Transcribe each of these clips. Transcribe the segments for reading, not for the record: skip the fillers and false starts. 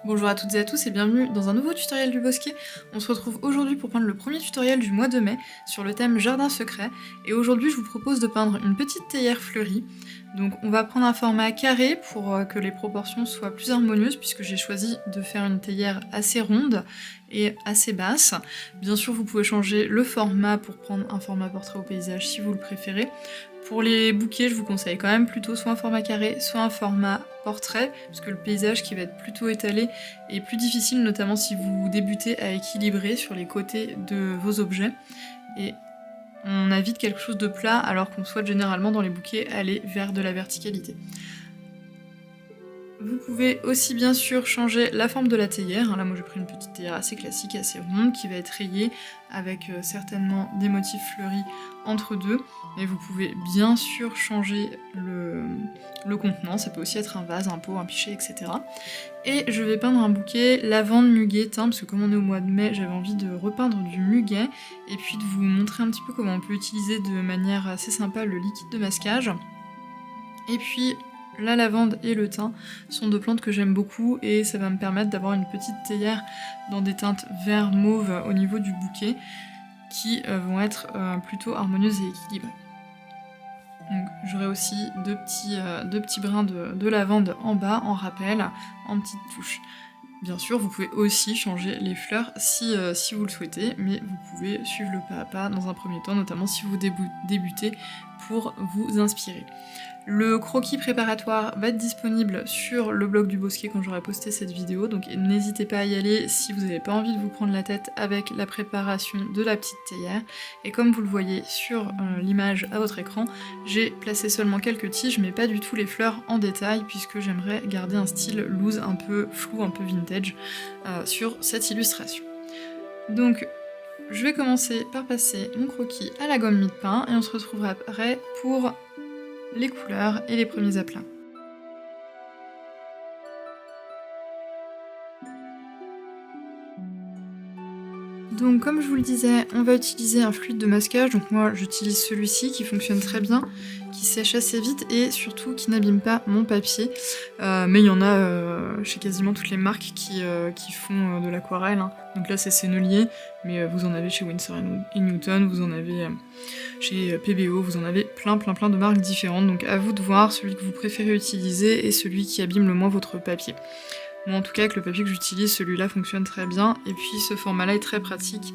Bonjour à toutes et à tous et bienvenue dans un nouveau tutoriel du Bosquet. On se retrouve aujourd'hui pour prendre le premier tutoriel du mois de mai sur le thème jardin secret. Et aujourd'hui je vous propose de peindre une petite théière fleurie. Donc on va prendre un format carré pour que les proportions soient plus harmonieuses puisque j'ai choisi de faire une théière assez ronde et assez basse. Bien sûr vous pouvez changer le format pour prendre un format portrait au paysage si vous le préférez. Pour les bouquets, je vous conseille quand même plutôt soit un format carré, soit un format portrait, parce que le paysage qui va être plutôt étalé est plus difficile, notamment si vous débutez à équilibrer sur les côtés de vos objets. Et on évite quelque chose de plat alors qu'on souhaite généralement dans les bouquets aller vers de la verticalité. Vous pouvez aussi bien sûr changer la forme de la théière. Là moi j'ai pris une petite théière assez classique, assez ronde, qui va être rayée avec certainement des motifs fleuris entre deux. Mais vous pouvez bien sûr changer le contenant, ça peut aussi être un vase, un pot, un pichet, etc. Et je vais peindre un bouquet lavande muguet teint, parce que comme on est au mois de mai, j'avais envie de repeindre du muguet, et puis de vous montrer un petit peu comment on peut utiliser de manière assez sympa le liquide de masquage. Et puis la lavande et le thym sont deux plantes que j'aime beaucoup et ça va me permettre d'avoir une petite théière dans des teintes vert mauve au niveau du bouquet qui vont être plutôt harmonieuses et équilibrées. Donc j'aurai aussi deux petits brins de lavande en bas, en rappel, en petites touches. Bien sûr, vous pouvez aussi changer les fleurs si vous le souhaitez, mais vous pouvez suivre le pas à pas dans un premier temps, notamment si vous débutez pour vous inspirer. Le croquis préparatoire va être disponible sur le blog du Bosquet quand j'aurai posté cette vidéo, donc n'hésitez pas à y aller si vous n'avez pas envie de vous prendre la tête avec la préparation de la petite théière. Et comme vous le voyez sur l'image à votre écran, j'ai placé seulement quelques tiges, mais pas du tout les fleurs en détail, puisque j'aimerais garder un style loose, un peu flou, un peu vintage sur cette illustration. Donc je vais commencer par passer mon croquis à la gomme mie-de-pain, et on se retrouvera après pour les couleurs et les premiers aplats. Donc comme je vous le disais, on va utiliser un fluide de masquage, donc moi j'utilise celui-ci qui fonctionne très bien, qui sèche assez vite et surtout qui n'abîme pas mon papier. Mais il y en a chez quasiment toutes les marques qui font de l'aquarelle, hein. Donc là c'est Sennelier, mais vous en avez chez Winsor & Newton, vous en avez chez PBO, vous en avez plein de marques différentes, donc à vous de voir celui que vous préférez utiliser et celui qui abîme le moins votre papier. Moi en tout cas avec le papier que j'utilise, celui-là fonctionne très bien, et puis ce format-là est très pratique,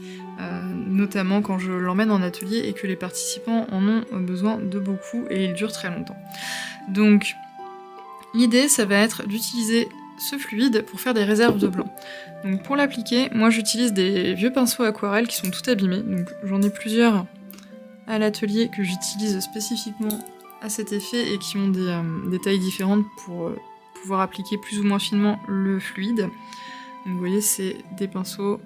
notamment quand je l'emmène en atelier et que les participants en ont besoin de beaucoup et il dure très longtemps. Donc l'idée ça va être d'utiliser ce fluide pour faire des réserves de blanc. Donc pour l'appliquer, moi j'utilise des vieux pinceaux aquarelles qui sont tout abîmés, donc j'en ai plusieurs à l'atelier que j'utilise spécifiquement à cet effet et qui ont des tailles différentes pour pouvoir appliquer plus ou moins finement le fluide. Donc vous voyez, ce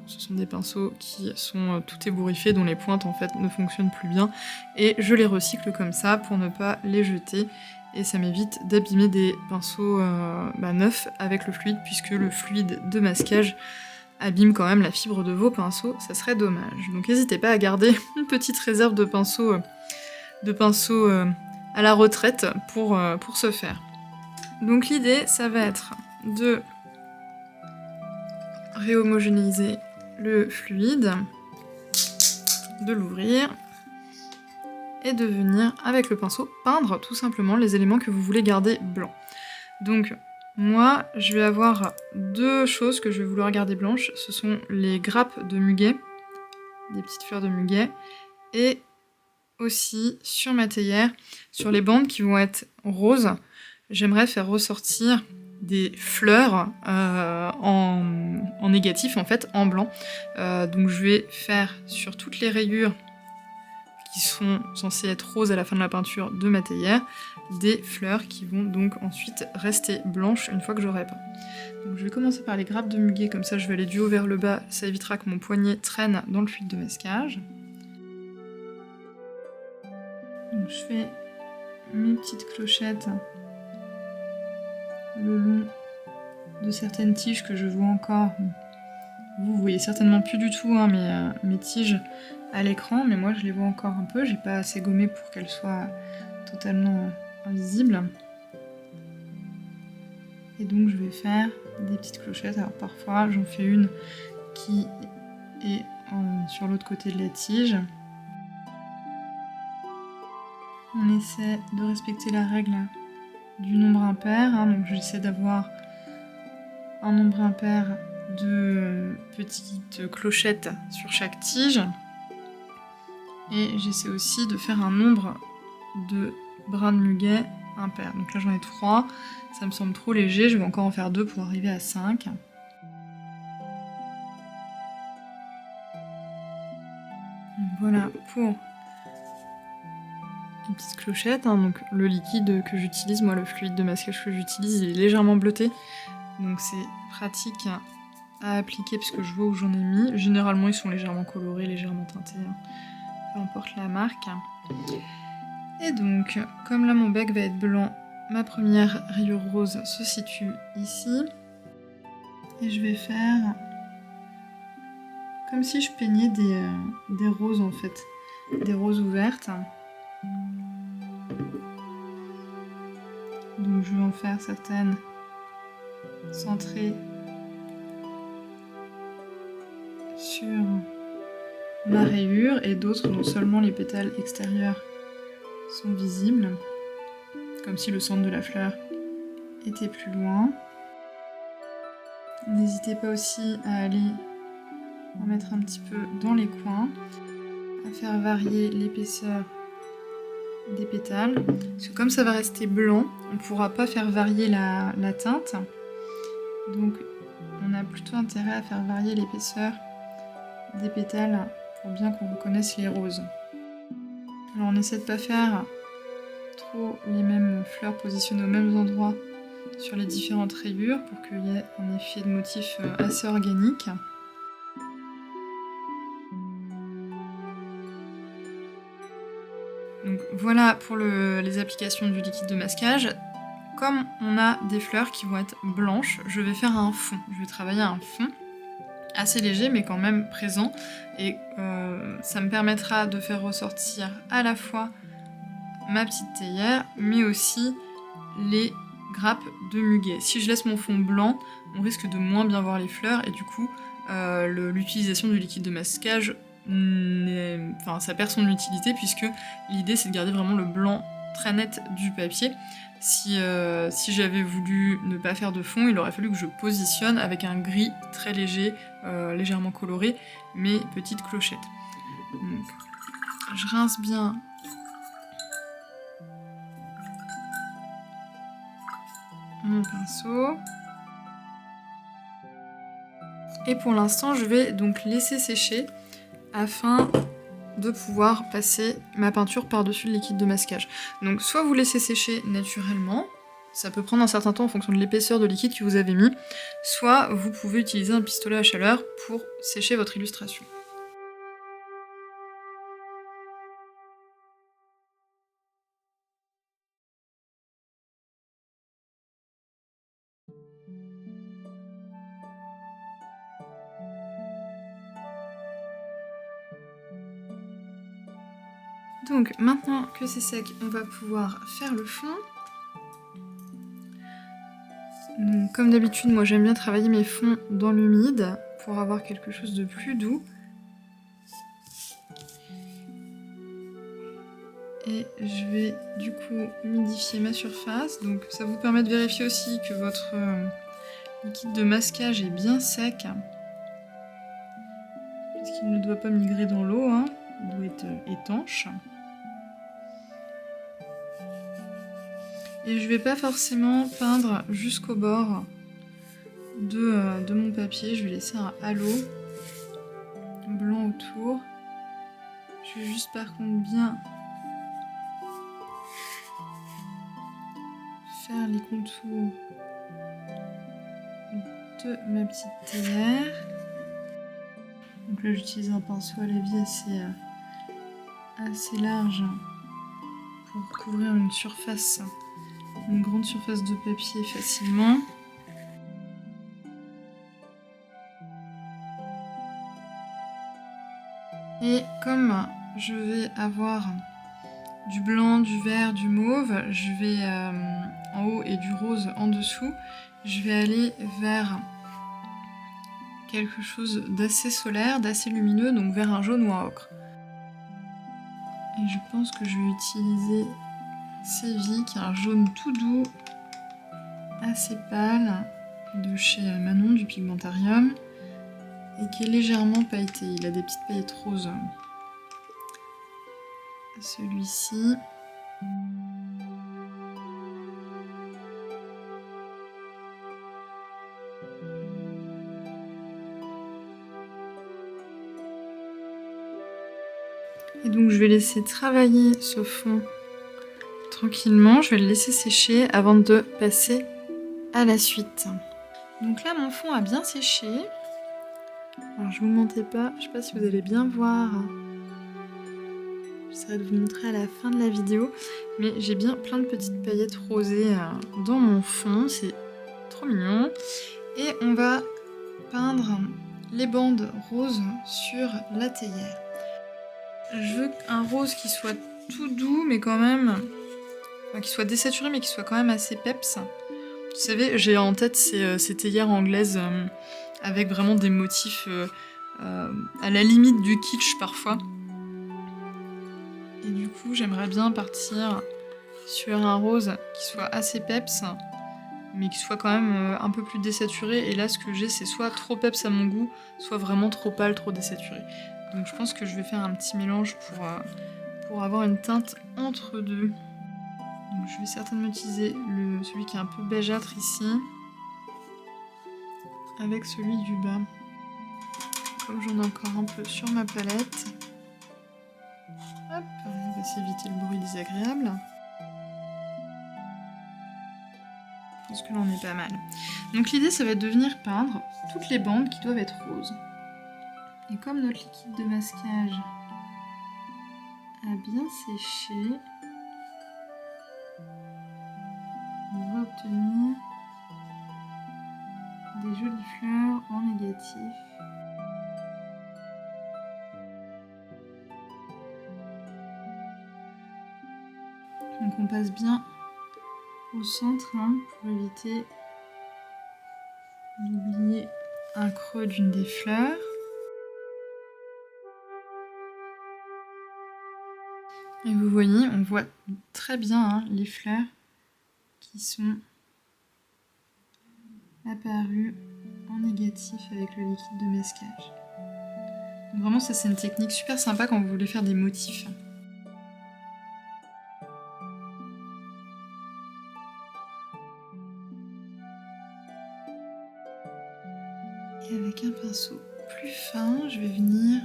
sont des pinceaux qui sont tout ébouriffés, dont les pointes en fait ne fonctionnent plus bien, et je les recycle comme ça pour ne pas les jeter, et ça m'évite d'abîmer des pinceaux neufs avec le fluide, puisque le fluide de masquage abîme quand même la fibre de vos pinceaux, ça serait dommage. Donc n'hésitez pas à garder une petite réserve de pinceaux à la retraite pour ce faire. Donc l'idée, ça va être de réhomogénéiser le fluide, de l'ouvrir, et de venir, avec le pinceau, peindre tout simplement les éléments que vous voulez garder blancs. Donc moi, je vais avoir deux choses que je vais vouloir garder blanches, ce sont les grappes de muguet, des petites fleurs de muguet, et aussi sur ma théière, sur les bandes qui vont être roses, j'aimerais faire ressortir des fleurs en négatif, en fait, en blanc. Donc je vais faire sur toutes les rayures qui sont censées être roses à la fin de la peinture de ma théière, des fleurs qui vont donc ensuite rester blanches une fois que j'aurai peint. Donc je vais commencer par les grappes de muguet, comme ça je vais aller du haut vers le bas, ça évitera que mon poignet traîne dans le fluide de masquage. Donc je fais mes petites clochettes le long de certaines tiges que je vois encore. Vous voyez certainement plus du tout hein, mes tiges à l'écran, mais moi je les vois encore un peu, j'ai pas assez gommé pour qu'elles soient totalement invisibles. Et donc je vais faire des petites clochettes. Alors parfois j'en fais une qui est sur l'autre côté de la tige. On essaie de respecter la règle du nombre impair, hein, donc j'essaie d'avoir un nombre impair de petites clochettes sur chaque tige. Et j'essaie aussi de faire un nombre de brins de muguet impair. Donc là j'en ai 3, ça me semble trop léger, je vais encore en faire 2 pour arriver à 5. Voilà pour les petites clochettes, hein. Donc le liquide que j'utilise, moi le fluide de masquage que j'utilise, il est légèrement bleuté, donc c'est pratique à appliquer parce que je vois où j'en ai mis. Généralement ils sont légèrement colorés, légèrement teintés, hein. Peu importe la marque. Et donc, comme là mon bec va être blanc, ma première rayure rose se situe ici. Et je vais faire comme si je peignais des roses en fait, des roses ouvertes. Donc je vais en faire certaines centrées sur ma rayure et d'autres dont seulement les pétales extérieurs sont visibles, comme si le centre de la fleur était plus loin. N'hésitez pas aussi à aller en mettre un petit peu dans les coins, à faire varier l'épaisseur des pétales, parce que comme ça va rester blanc, on ne pourra pas faire varier la teinte, donc on a plutôt intérêt à faire varier l'épaisseur des pétales pour bien qu'on reconnaisse les roses. Alors on essaie de ne pas faire trop les mêmes fleurs positionnées aux mêmes endroits sur les différentes rayures pour qu'il y ait un effet de motif assez organique. Donc voilà pour les applications du liquide de masquage. Comme on a des fleurs qui vont être blanches, je vais faire un fond. Je vais travailler un fond assez léger mais quand même présent, et ça me permettra de faire ressortir à la fois ma petite théière mais aussi les grappes de muguet. Si je laisse mon fond blanc, on risque de moins bien voir les fleurs et du coup l'utilisation du liquide de masquage, ça perd son utilité puisque l'idée c'est de garder vraiment le blanc très net du papier. Si j'avais voulu ne pas faire de fond, il aurait fallu que je positionne avec un gris très léger, légèrement coloré, mes petites clochettes. Donc, je rince bien mon pinceau. Et pour l'instant, je vais donc laisser sécher afin de pouvoir passer ma peinture par-dessus le liquide de masquage. Donc soit vous laissez sécher naturellement, ça peut prendre un certain temps en fonction de l'épaisseur de liquide que vous avez mis, soit vous pouvez utiliser un pistolet à chaleur pour sécher votre illustration. Donc maintenant que c'est sec, on va pouvoir faire le fond. Donc, comme d'habitude, moi j'aime bien travailler mes fonds dans l'humide pour avoir quelque chose de plus doux. Et je vais du coup humidifier ma surface. Donc ça vous permet de vérifier aussi que votre liquide de masquage est bien sec. Puisqu'il ne doit pas migrer dans l'eau, hein. Il doit être étanche. Et je vais pas forcément peindre jusqu'au bord de mon papier. Je vais laisser un halo blanc autour. Je vais juste par contre bien faire les contours de ma petite théière. Donc là j'utilise un pinceau à la vie assez large pour couvrir une grande surface de papier facilement. Et comme je vais avoir du blanc, du vert, du mauve, je vais en haut et du rose en dessous, je vais aller vers quelque chose d'assez solaire, d'assez lumineux, donc vers un jaune ou un ocre. Et je pense que je vais utiliser Sévie, qui est un jaune tout doux, assez pâle, de chez Manon du Pigmentarium, et qui est légèrement pailleté. Il a des petites paillettes roses. Celui-ci. Et donc je vais laisser travailler ce fond tranquillement, je vais le laisser sécher avant de passer à la suite. Donc là mon fond a bien séché. Alors je vous mentais pas, je sais pas si vous allez bien voir. J'essaierai de vous montrer à la fin de la vidéo, mais j'ai bien plein de petites paillettes rosées dans mon fond, c'est trop mignon. Et on va peindre les bandes roses sur la théière. Je veux un rose qui soit tout doux, mais quand même... Enfin, qui soit désaturé, mais qui soit quand même assez peps. Vous savez, j'ai en tête ces théières anglaises avec vraiment des motifs à la limite du kitsch parfois. Et du coup, j'aimerais bien partir sur un rose qui soit assez peps, mais qui soit quand même un peu plus désaturé. Et là, ce que j'ai, c'est soit trop peps à mon goût, soit vraiment trop pâle, trop désaturé. Donc je pense que je vais faire un petit mélange pour avoir une teinte entre deux. Donc je vais certainement utiliser celui qui est un peu beigâtre ici, avec celui du bas. Comme j'en ai encore un peu sur ma palette. Hop, on va s'éviter le bruit désagréable. Je pense que là on est pas mal. Donc l'idée ça va être de venir peindre toutes les bandes qui doivent être roses. Et comme notre liquide de masquage a bien séché, on va obtenir des jolies fleurs en négatif. Donc on passe bien au centre pour éviter d'oublier un creux d'une des fleurs. Et vous voyez, on voit très bien les fleurs qui sont apparues en négatif avec le liquide de masquage. Donc vraiment ça c'est une technique super sympa quand vous voulez faire des motifs. Et avec un pinceau plus fin, je vais venir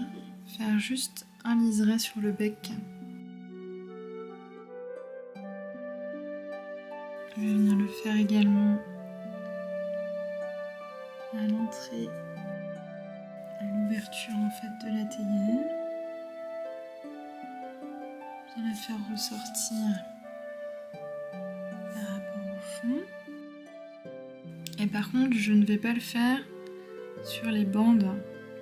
faire juste un liseré sur le bec. Je vais venir le faire également à l'entrée, à l'ouverture en fait de la théière. Bien la faire ressortir par rapport au fond. Et par contre, je ne vais pas le faire sur les bandes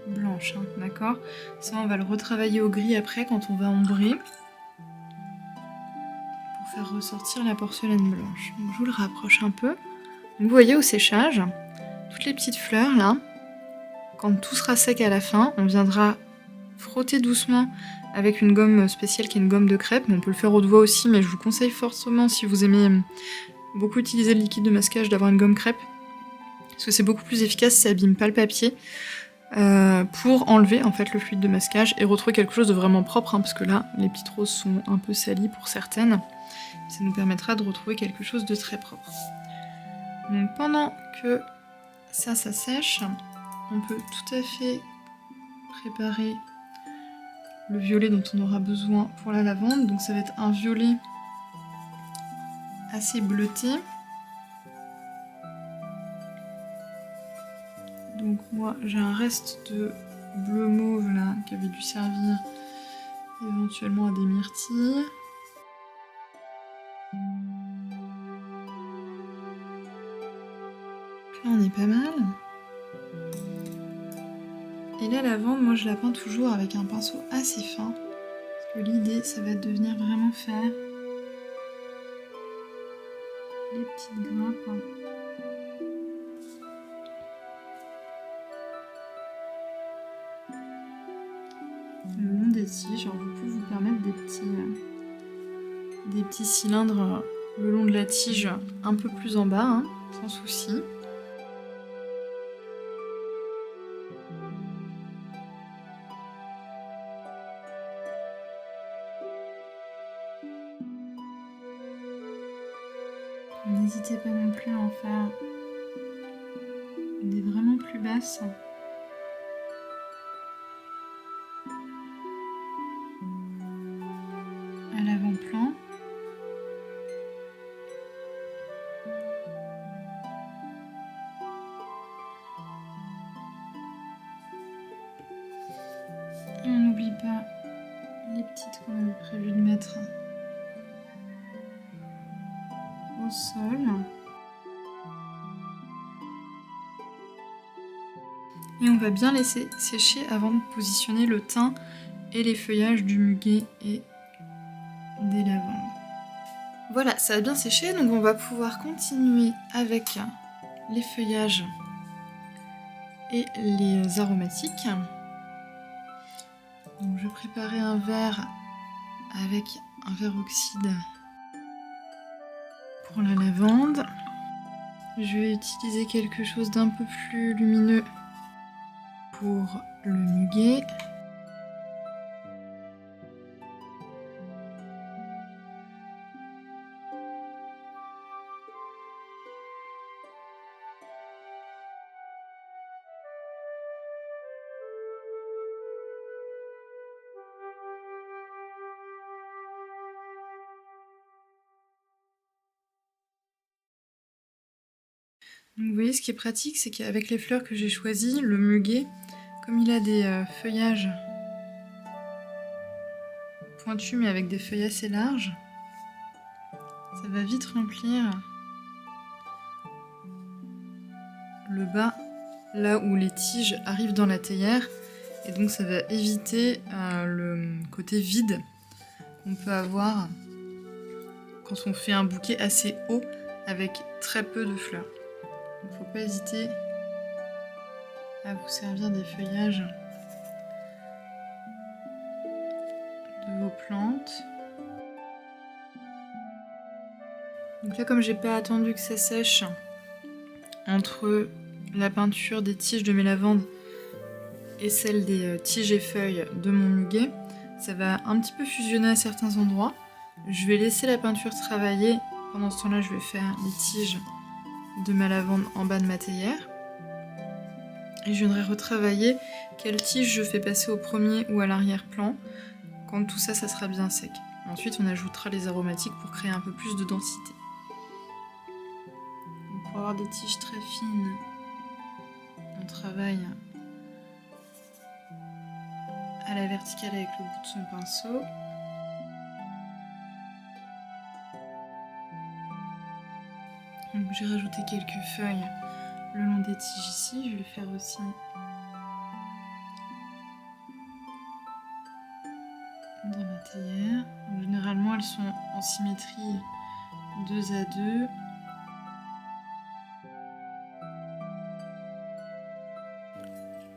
blanches, d'accord? Ça, on va le retravailler au gris après quand on va ombrer. Faire ressortir la porcelaine blanche. Donc, je vous le rapproche un peu. Donc, vous voyez au séchage, toutes les petites fleurs là, quand tout sera sec à la fin, on viendra frotter doucement avec une gomme spéciale qui est une gomme de crêpe. On peut le faire au doigt aussi, mais je vous conseille fortement si vous aimez beaucoup utiliser le liquide de masquage d'avoir une gomme crêpe. Parce que c'est beaucoup plus efficace, ça abîme pas le papier. Pour enlever en fait le fluide de masquage et retrouver quelque chose de vraiment propre, parce que là, les petites roses sont un peu salies pour certaines. Ça nous permettra de retrouver quelque chose de très propre. Donc pendant que ça sèche, on peut tout à fait préparer le violet dont on aura besoin pour la lavande. Donc ça va être un violet assez bleuté. Donc moi j'ai un reste de bleu mauve là qui avait dû servir éventuellement à des myrtilles. Là on est pas mal. Et la lavande, moi je la peins toujours avec un pinceau assez fin. Parce que l'idée ça va être de venir vraiment faire les petites grappes le long des tiges. Alors, vous pouvez vous permettre des petits cylindres le long de la tige, un peu plus en bas, hein, sans souci. N'hésitez pas non plus à en faire des vraiment plus basses. À l'avant-plan. Et on n'oublie pas les petites qu'on avait prévu de mettre au sol. Et on va bien laisser sécher avant de positionner le thym et les feuillages du muguet et des lavandes. Voilà, ça a bien séché, donc on va pouvoir continuer avec les feuillages et les aromatiques. Donc je vais préparer un verre avec un verre oxyde pour la lavande. Je vais utiliser quelque chose d'un peu plus lumineux pour le muguet. Donc vous voyez, ce qui est pratique, c'est qu'avec les fleurs que j'ai choisies, le muguet, comme il a des feuillages pointus mais avec des feuilles assez larges, ça va vite remplir le bas, là où les tiges arrivent dans la théière, et donc ça va éviter le côté vide qu'on peut avoir quand on fait un bouquet assez haut avec très peu de fleurs. Il ne faut pas hésiter à vous servir des feuillages de vos plantes. Donc là, comme j'ai pas attendu que ça sèche entre la peinture des tiges de mes lavandes et celle des tiges et feuilles de mon muguet, ça va un petit peu fusionner à certains endroits. Je vais laisser la peinture travailler. Pendant ce temps-là, je vais faire les tiges de ma lavande en bas de ma théière. Et je viendrai retravailler quelle tige je fais passer au premier ou à l'arrière-plan quand tout ça, ça sera bien sec. Ensuite, on ajoutera les aromatiques pour créer un peu plus de densité. Donc, pour avoir des tiges très fines, on travaille à la verticale avec le bout de son pinceau. Donc j'ai rajouté quelques feuilles le long des tiges ici, je vais le faire aussi dans ma théière. Donc, généralement elles sont en symétrie 2 à 2.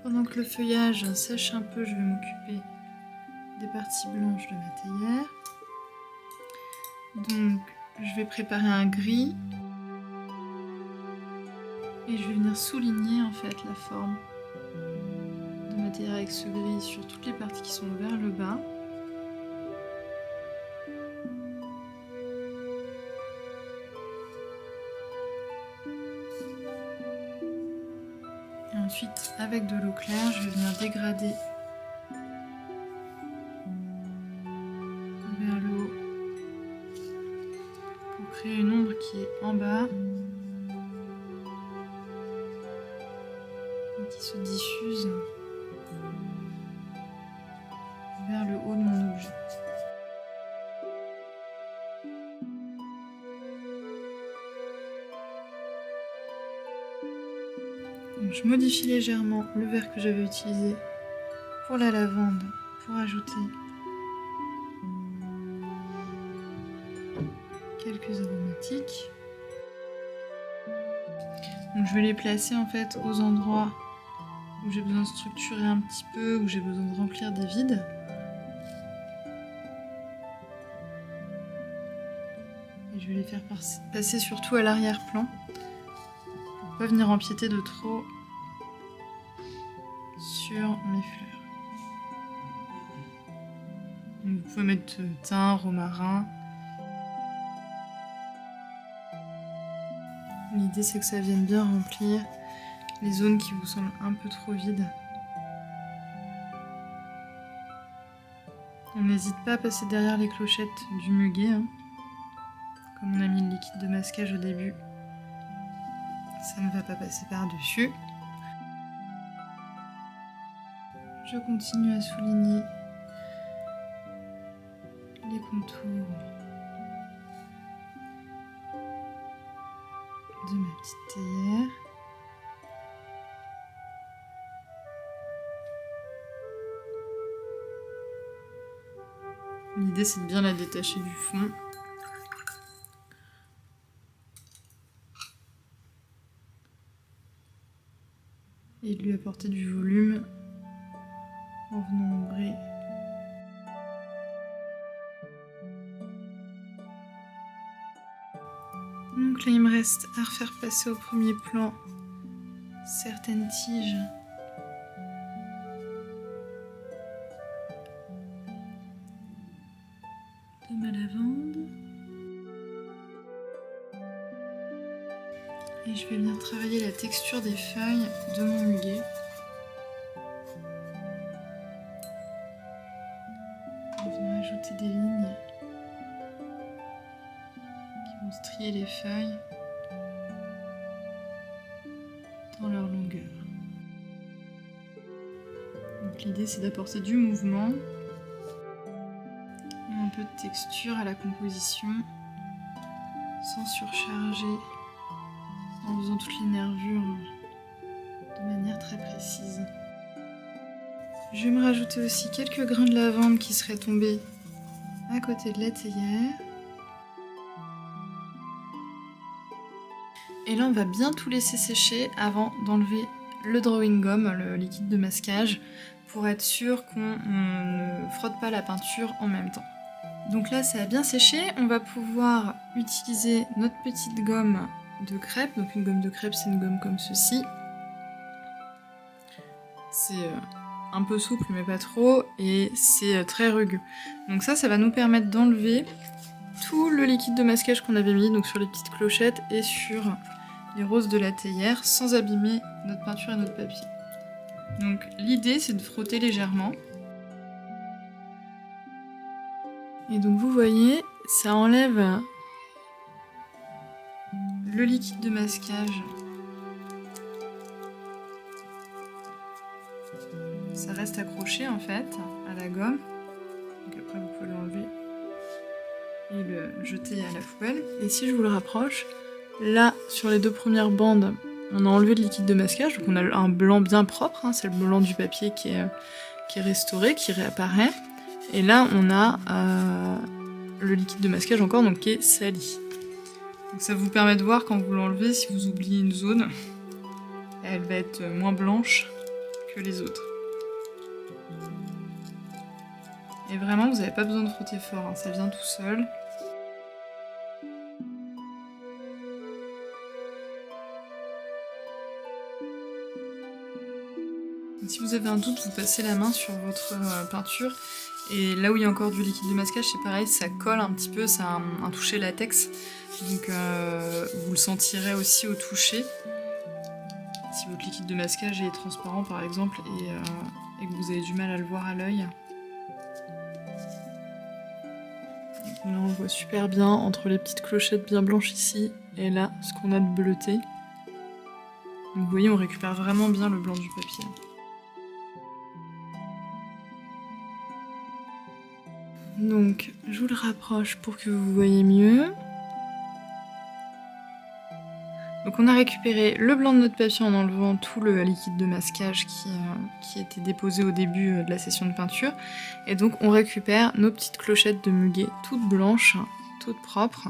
Pendant que le feuillage sèche un peu, je vais m'occuper des parties blanches de ma théière. Donc je vais préparer un gris. Et je vais venir souligner en fait la forme de ma théière avec ce gris sur toutes les parties qui sont vers le bas. Et ensuite, avec de l'eau claire, je vais venir dégrader vers le haut pour créer une ombre qui est en bas et qui se diffuse vers le haut de mon objet. Donc, je modifie légèrement le verre que j'avais utilisé pour la lavande pour ajouter quelques aromatiques. Donc je vais les placer en fait aux endroits où j'ai besoin de structurer un petit peu, où j'ai besoin de remplir des vides. Et je vais les faire passer surtout à l'arrière-plan pour pas venir empiéter de trop sur mes fleurs. Donc vous pouvez mettre thym, romarin. L'idée c'est que ça vienne bien remplir les zones qui vous semblent un peu trop vides. On n'hésite pas à passer derrière les clochettes du muguet, hein. Comme on a mis le liquide de masquage au début, ça ne va pas passer par-dessus. Je continue à souligner les contours de ma petite théière. L'idée c'est de bien la détacher du fond. Et de lui apporter du volume en venant ombrer donc là il me reste à refaire passer au premier plan certaines tiges de ma lavande et je vais venir travailler la texture des feuilles de mon muguet. Je vais ajouter des lignes qui vont strier les feuilles dans leur longueur. Donc l'idée c'est d'apporter du mouvement et un peu de texture à la composition sans surcharger, en faisant toutes les nervures de manière très précise. Je vais me rajouter aussi quelques grains de lavande qui seraient tombés à côté de la théière. Et là on va bien tout laisser sécher avant d'enlever le drawing gum, le liquide de masquage, pour être sûr qu'on ne frotte pas la peinture en même temps. Donc là ça a bien séché, on va pouvoir utiliser notre petite gomme de crêpe. Donc une gomme de crêpe c'est une gomme comme ceci. C'est un peu souple mais pas trop et c'est très rugueux. Donc ça va nous permettre d'enlever tout le liquide de masquage qu'on avait mis donc sur les petites clochettes et sur les roses de la théière sans abîmer notre peinture et notre papier. Donc l'idée c'est de frotter légèrement. Et donc vous voyez, ça enlève le liquide de masquage. Ça reste accroché en fait à la gomme. Donc après vous pouvez l'enlever et le jeter à la poubelle. Et si je vous le rapproche, là sur les deux premières bandes, on a enlevé le liquide de masquage. Donc on a un blanc bien propre, hein, c'est le blanc du papier qui est restauré, qui réapparaît. Et là on a le liquide de masquage encore, donc qui est sali. Donc ça vous permet de voir quand vous l'enlevez, si vous oubliez une zone, elle va être moins blanche que les autres. Et vraiment, vous n'avez pas besoin de frotter fort, hein, ça vient tout seul. Et si vous avez un doute, vous passez la main sur votre peinture. Et là où il y a encore du liquide de masquage, c'est pareil, ça colle un petit peu, ça a un toucher latex. Donc vous le sentirez aussi au toucher. Si votre liquide de masquage est transparent par exemple et que vous avez du mal à le voir à l'œil. Là on voit super bien entre les petites clochettes bien blanches ici et là ce qu'on a de bleuté. Donc vous voyez on récupère vraiment bien le blanc du papier. Donc je vous le rapproche pour que vous voyez mieux. Donc on a récupéré le blanc de notre papier en enlevant tout le liquide de masquage qui était déposé au début de la session de peinture. Et donc on récupère nos petites clochettes de muguet toutes blanches, toutes propres,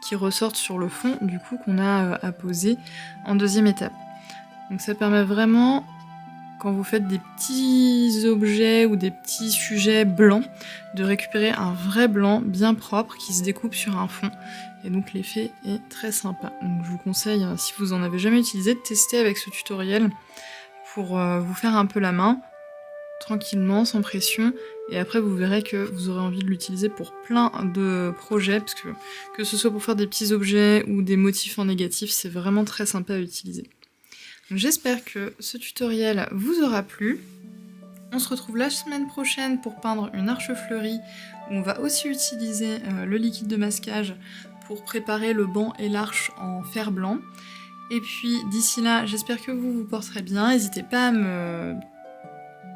qui ressortent sur le fond du coup qu'on a à poser en deuxième étape. Donc ça permet vraiment, quand vous faites des petits objets ou des petits sujets blancs, de récupérer un vrai blanc bien propre qui se découpe sur un fond. Et donc l'effet est très sympa. Donc je vous conseille, si vous en avez jamais utilisé, de tester avec ce tutoriel pour vous faire un peu la main, tranquillement, sans pression. Et après vous verrez que vous aurez envie de l'utiliser pour plein de projets, parce que ce soit pour faire des petits objets ou des motifs en négatif, c'est vraiment très sympa à utiliser. J'espère que ce tutoriel vous aura plu. On se retrouve la semaine prochaine pour peindre une arche fleurie, où on va aussi utiliser le liquide de masquage pour préparer le banc et l'arche en fer blanc. Et puis d'ici là, j'espère que vous vous porterez bien. N'hésitez pas à me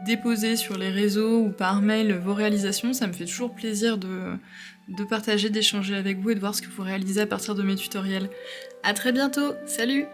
déposer sur les réseaux ou par mail vos réalisations, ça me fait toujours plaisir de partager, d'échanger avec vous et de voir ce que vous réalisez à partir de mes tutoriels. À très bientôt, salut!